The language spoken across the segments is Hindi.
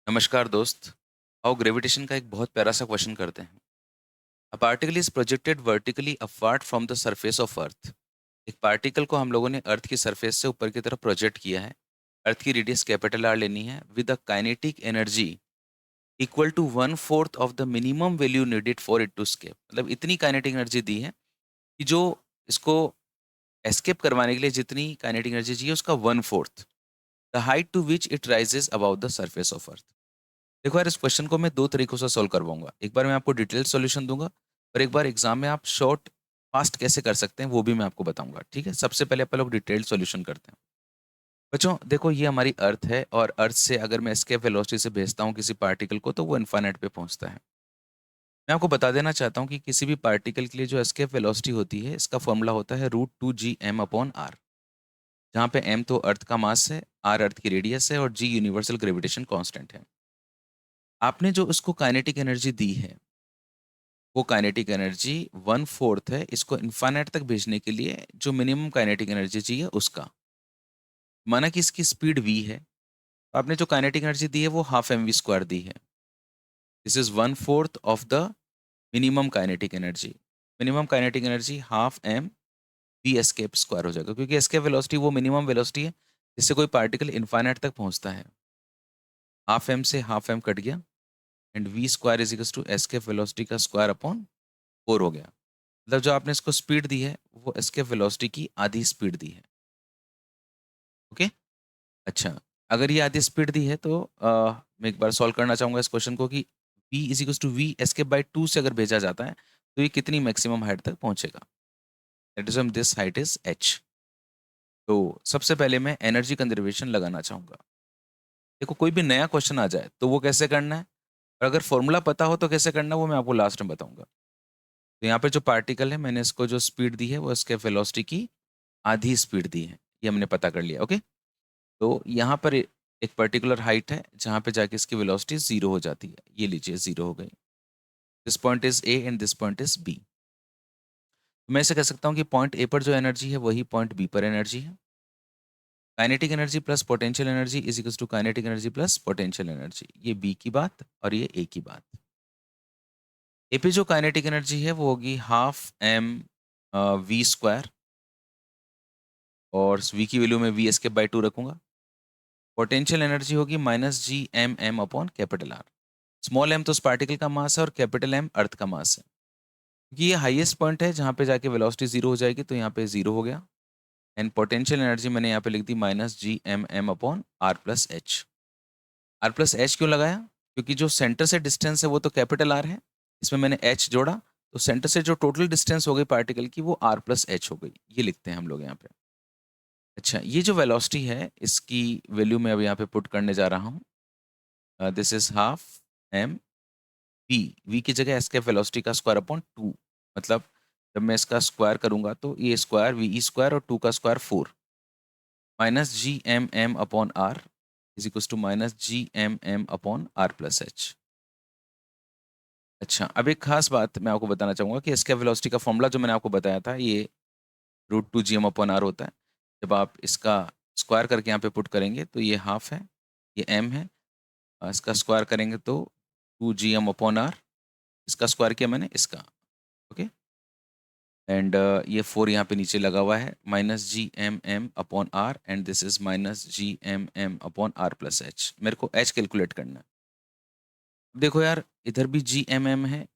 नमस्कार दोस्त। आओ ग्रेविटेशन का एक बहुत प्यारा सा क्वेश्चन करते हैं। A particle is projected vertically upward from the surface of अर्थ। एक पार्टिकल को हम लोगों ने अर्थ की सरफेस से ऊपर की तरफ प्रोजेक्ट किया है। अर्थ की रेडियस कैपिटल आर लेनी है with a kinetic energy equal to one fourth of the minimum value needed for it to escape. मतलब इतनी काइनेटिक एनर्जी दी है कि जो इसको एस्केप करवाने के लिए जितनी काइनेटिक एनर्जी चाहिए उसका one fourth, the height to which it rises about the surface of earth. देखो यार, इस क्वेश्चन को मैं दो तरीकों से सॉल्व करवाऊंगा। एक बार मैं आपको डिटेल सॉल्यूशन दूंगा और एक बार एग्जाम में आप शॉर्ट फास्ट कैसे कर सकते हैं वो भी मैं आपको बताऊंगा। ठीक है, सबसे पहले अपन लोग डिटेल्ड सॉल्यूशन करते हैं। बच्चों देखो, ये हमारी अर्थ है और अर्थ से अगर मैं एस्केप वेलोसिटी से भेजता हूँ किसी पार्टिकल को तो वो इन्फाइनाइट पे पहुंचता है। मैं आपको बता देना चाहता हूँ कि किसी भी पार्टिकल के लिए जो एस्केप वेलोसिटी होती है इसका फॉर्मूला होता है √2gm/r, जहाँ पे m तो अर्थ का मास है, r अर्थ की रेडियस है और g यूनिवर्सल ग्रेविटेशन कांस्टेंट है। आपने जो उसको काइनेटिक एनर्जी दी है वो काइनेटिक एनर्जी वन फोर्थ है इसको इन्फाइनाइट तक भेजने के लिए जो मिनिमम काइनेटिक एनर्जी चाहिए उसका। माना कि इसकी स्पीड v है, तो आपने जो काइनेटिक एनर्जी दी है वो हाफ एम वी स्क्वायर दी है। This is one fourth of the minimum kinetic energy. Minimum kinetic energy half M v escape square हो जाएगा, क्योंकि एस्केप वेलोसिटी वो मिनिमम वेलोसिटी है जिससे कोई पार्टिकल इन्फाइनाइट तक पहुंचता है। हाफ एम से हाफ एम कट गया and v square is equal to escape velocity का स्क्वायर अपॉन 4 हो गया। मतलब जो आपने इसको स्पीड दी है वो एस्केप वेलोसिटी की आधी स्पीड दी है। ओके। अच्छा, अगर ये आधी स्पीड दी है तो मैं एक बार सॉल्व करना चाहूंगा इस क्वेश्चन को कि v is equal to v escape by 2 से अगर भेजा जाता है तो ये कितनी मैक्सिमम हाइट तक पहुंचेगा। That is this height is h। तो सबसे पहले मैं एनर्जी कंजर्वेशन लगाना चाहूंगा। देखो, कोई भी नया क्वेश्चन आ जाए तो वो कैसे करना है और अगर फॉर्मूला पता हो तो कैसे करना है वो मैं आपको लास्ट में बताऊंगा। तो यहाँ पे जो पार्टिकल है मैंने इसको जो स्पीड दी है वो इसके वेलोसिटी की आधी स्पीड दी है, ये हमने पता कर लिया। ओके। तो यहाँ पर एक पर्टिकुलर हाइट है जहाँ पे जाके इसकी वेलोसिटी जीरो हो जाती है। ये लीजिए, जीरो हो गई। This point is A and this point is B. मैं इसे कह सकता हूँ कि पॉइंट ए पर जो एनर्जी है वही पॉइंट बी पर एनर्जी है। Kinetic energy plus potential energy is equal to kinetic energy plus potential energy. ये बी की बात और ये ए की बात। ए पे जो काइनेटिक एनर्जी है वो होगी हाफ एम वी स्क्वायर, और वी की वैल्यू में वी एस्केप बाई 2 रखूंगा। पोटेंशियल एनर्जी होगी -g m m upon capital R. Small M तो उस पार्टिकल का मास है और कैपिटल एम अर्थ का मास है। ये हाईएस्ट पॉइंट है जहाँ पे जाके वेलोसिटी जीरो हो जाएगी, तो यहाँ पे जीरो हो गया। एंड पोटेंशियल एनर्जी मैंने यहाँ पे लिख दी -g m m upon r+h। r+h क्यों लगाया? क्योंकि जो सेंटर से डिस्टेंस है वो तो कैपिटल आर है, इसमें मैंने h जोड़ा तो सेंटर से जो टोटल डिस्टेंस हो गई पार्टिकल की वो r+h हो गई। ये लिखते हैं हम लोग यहाँ पे। अच्छा, ये जो वेलोसिटी है इसकी वैल्यू मैं अब यहाँ पे पुट करने जा रहा हूँ। This is half M V. V की जगह एस्केप वेलोसिटी का स्क्वायर अपॉन 2। मतलब जब मैं इसका स्क्वायर करूंगा तो ये स्क्वायर वी ई स्क्वायर और 2 का square 4 -g m m upon R is equal to -g m m upon r+h। अच्छा, अब एक खास बात मैं आपको बताना चाहूंगा कि एस्केप वेलोसिटी का फॉर्मूला जो मैंने आपको बताया था ये √2gm अपॉन आर होता है। जब आप इसका स्क्वायर करके यहाँ पे पुट करेंगे तो ये हाफ है, ये m है, इसका स्क्वायर करेंगे तो 2gm अपॉन आर। इसका स्क्वायर किया मैंने इसका। ओके। एंड ये 4 यहाँ पे नीचे लगा हुआ है -g m m upon R and this is -g m m upon r+h। मेरे को h कैलकुलेट करना है। देखो यार, इधर भी g m m है,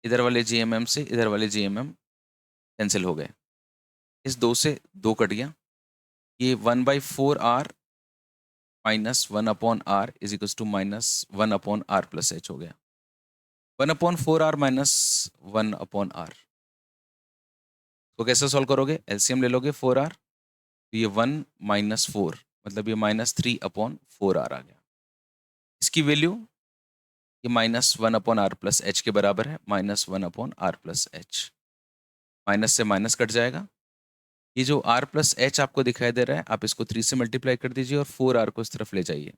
इधर वाले g m m से इधर वाले g m m कैंसिल हो गए। इस 2 से 2 कट गया। ये 1/4r -1 upon r is equal to -1 upon r+h हो गया। 1/4r -1 अपॉन r को कैसे सॉल्व करोगे? एलसीएम ले लोगे 4r, तो ये 1 -4 मतलब ये -3/4r आ गया। इसकी वैल्यू ये -1/r+h के बराबर है, -1/r+h। माइनस से माइनस कट जाएगा। ये जो r+h आपको दिखाई दे रहा है आप इसको 3 से मल्टीप्लाई कर दीजिए और 4r को इस तरफ ले जाइए।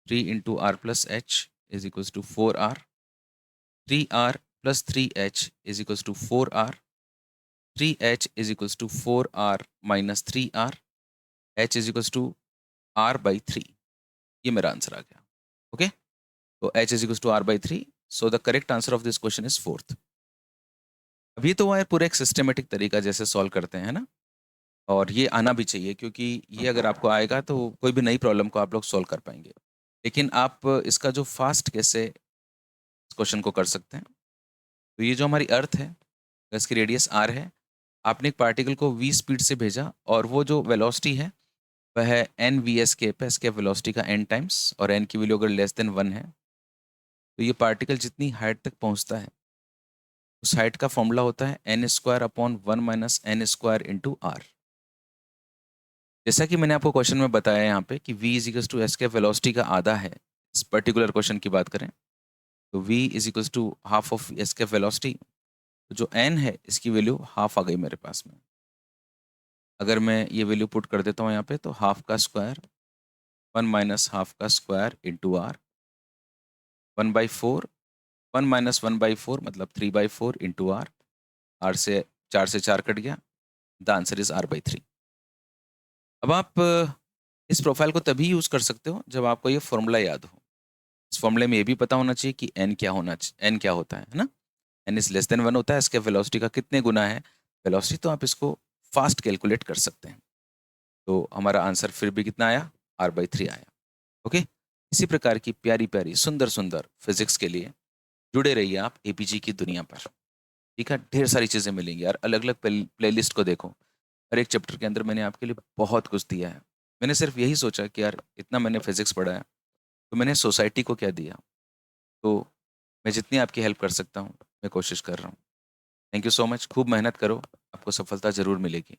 3 into r+h is equal to 4r। 3r plus 3h is equal to 4r। 3h is equal to 4r minus 3r। h is equal to r/3। ये मेरा आंसर आ गया। ओके, तो h is equal to r by 3, so the correct answer of this question is fourth. अभी तो यार पूरा एक सिस्टमेटिक तरीका जैसे सॉल्व करते हैं ना, और ये आना भी चाहिए, क्योंकि ये अगर आपको आएगा तो कोई भी नई प्रॉब्लम को आप लोग सॉल्व कर पाएंगे। लेकिन आप इसका जो फास्ट कैसे इस क्वेश्चन को कर सकते हैं, तो ये जो हमारी अर्थ है, इसकी रेडियस r है, आपने एक पार्टिकल को v स्पीड से भेजा, और वो जो वेलोसिटी है वह है एन वी एस के पे, एस्केप वेलोसिटी का n टाइम्स, और n की वैल्यू अगर लेस देन 1 है, तो ये पार्टिकल जितनी हाइट तक पहुंचता है उस हाइट का फॉर्मूला होता है N square upon 1 minus N square into R. जैसा कि मैंने आपको क्वेश्चन में बताया यहाँ पे कि v is equal to escape velocity का आधा है, इस पर्टिकुलर क्वेश्चन की बात करें तो v is equal to half of escape velocity, तो जो n है इसकी वैल्यू हाफ आ गई मेरे पास में। अगर मैं ये वैल्यू पुट कर देता हूँ यहाँ पे, तो हाफ का स्क्वायर 1 माइनस हाफ का स्क्वायर इंटू आर, 1/4, 1 माइनस 1/4 मतलब 3/4 इंटू आर, आर से 4 कट गया, द आंसर इज r/3। अब आप इस प्रोफाइल को तभी यूज कर सकते हो जब आपको ये फॉर्मूला याद हो। इस फॉर्मूले में ये भी पता होना चाहिए कि n क्या होना चाहिए, n क्या होता है ना, n इज लेस देन 1 होता है, इसके वेलोसिटी का कितने गुना है वेलोसिटी, तो आप इसको फास्ट कैलकुलेट कर सकते हैं। तो हमारा आंसर फिर भी कितना आया, r/3 आया। ओके, इसी प्रकार की प्यारी प्यारी सुंदर सुंदर फिजिक्स के लिए जुड़े रहिए आप एपीजी की दुनिया पर। ठीक है, ढेर सारी चीज़ें मिलेंगी यार, अलग अलग प्लेलिस्ट को देखो, हर एक चैप्टर के अंदर मैंने आपके लिए बहुत कुछ दिया है। मैंने सिर्फ यही सोचा कि यार इतना मैंने फिजिक्स पढ़ा है, तो मैंने सोसाइटी को क्या दिया, तो मैं जितनी आपकी हेल्प कर सकता हूँ मैं कोशिश कर रहा हूँ। थैंक यू सो मच, खूब मेहनत करो, आपको सफलता ज़रूर मिलेगी।